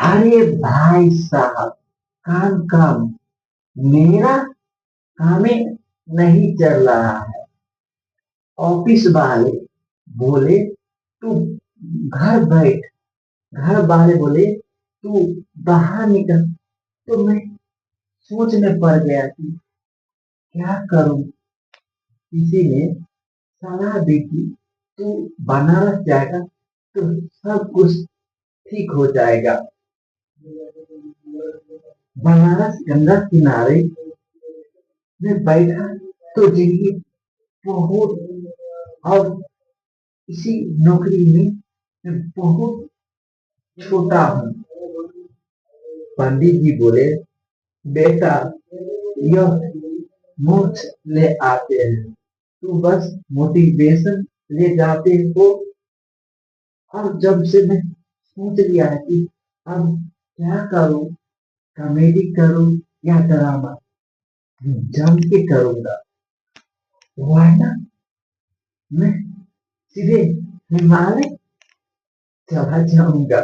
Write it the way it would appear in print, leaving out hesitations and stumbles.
अरे भाई साहब, काम काम, मेरा काम ही नहीं चल रहा है। ऑफिस वाले बोले तू घर बैठ, घर वाले बोले तू बाहर निकल। तो मैं सोच में पड़ गया कि क्या करूं। किसी ने सलाह दी कि तू बनारस जाएगा तो सब कुछ ठीक हो जाएगा। बनारस गंगा किनारे में बैठा तो जिंदगी बहुत, और इसी नौकरी में मैं बहुत छोटा हूँ। पंडित जी बोले बेटा, यह मोक्ष ले आते हैं, तू बस मोटिवेशन ले जाते हो। और जब से मैं सोच लिया है कि अब क्या करूं, कॉमेडी करूं या ड्रामा, जम के करूंगा, वरना मैं सीधे हिमालय चला जाऊंगा।